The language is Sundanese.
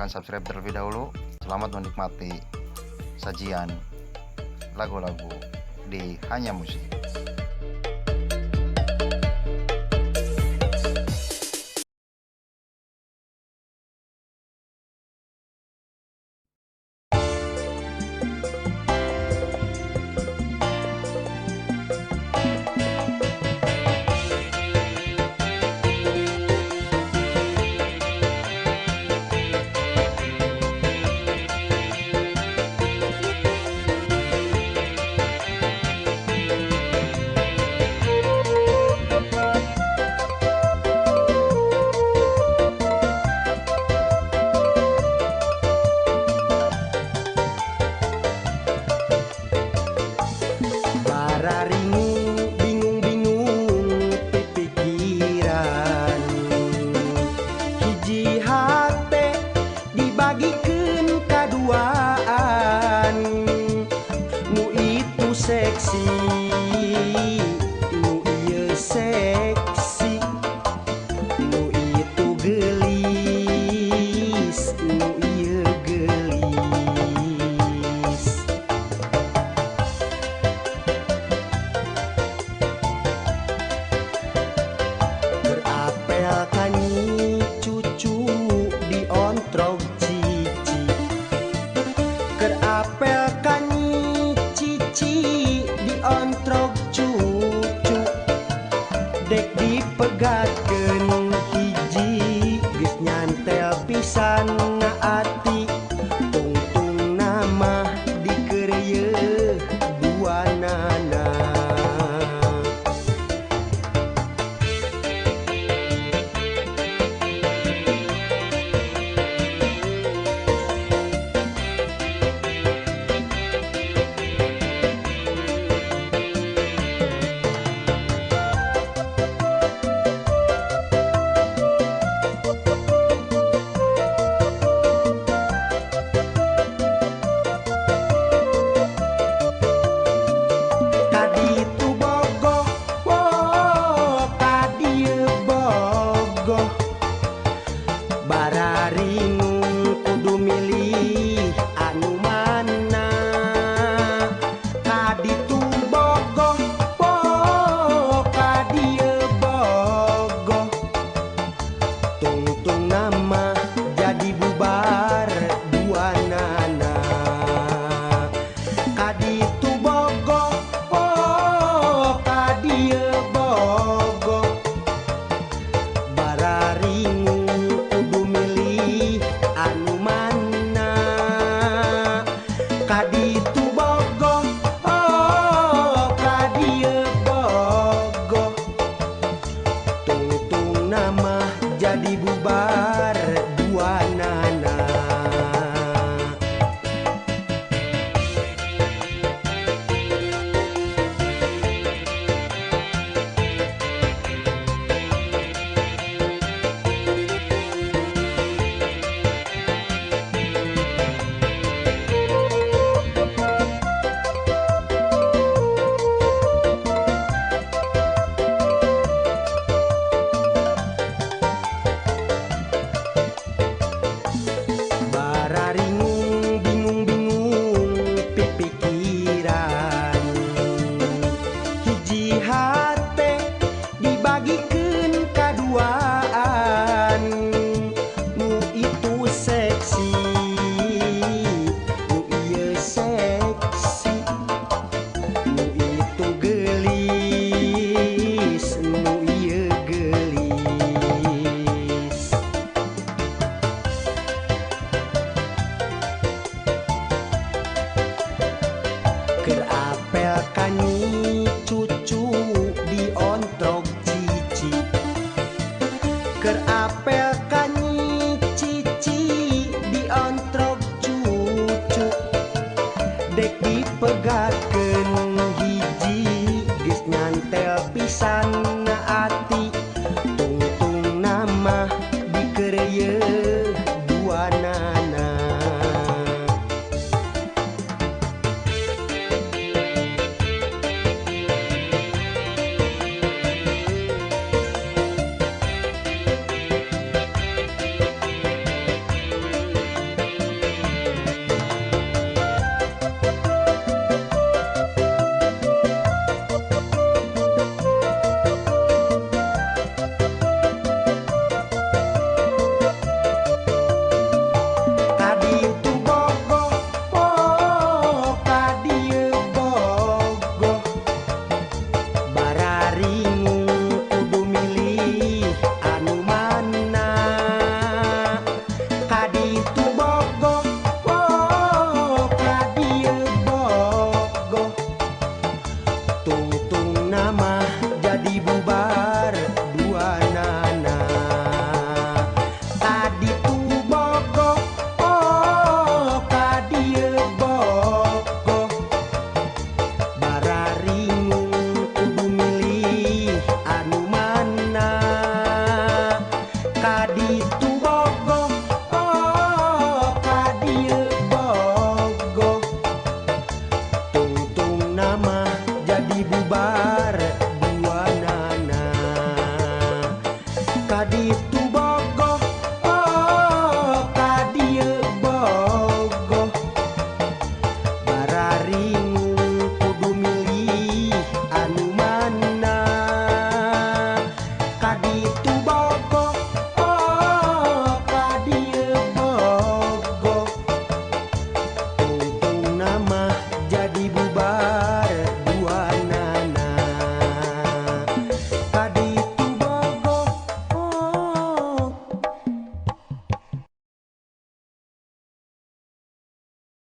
silahkan subscribe terlebih dahulu. Selamat menikmati sajian lagu-lagu di Hanya Musik. Seksi, nu ieu seksi, nu itu gelis, nu ieu gelis. Berapel kani cucu diontrog cici, kerapel kani cici diontrog cucu, dek dipegatkeun hiji geus nyantel pisan na ati, tungtung nama dikeureuh duanana. Bararingung kudu milih anu mana, kaditu bogoh po kadieu bogoh, tungtung nama jadi bubar duanana. Kaditu bogoh po kadieu bogoh, bararingung anu mana, kaditu bogoh oh kadieu bogoh, tungtung nama jadi bubar duanana. Kerapel kani cucu diontrog cici, kerapel kani cici diontrog cucu, dek dipegatkeun hiji geus nyantel pisan na ati, tungtung nama dikeureuh duanana. tadi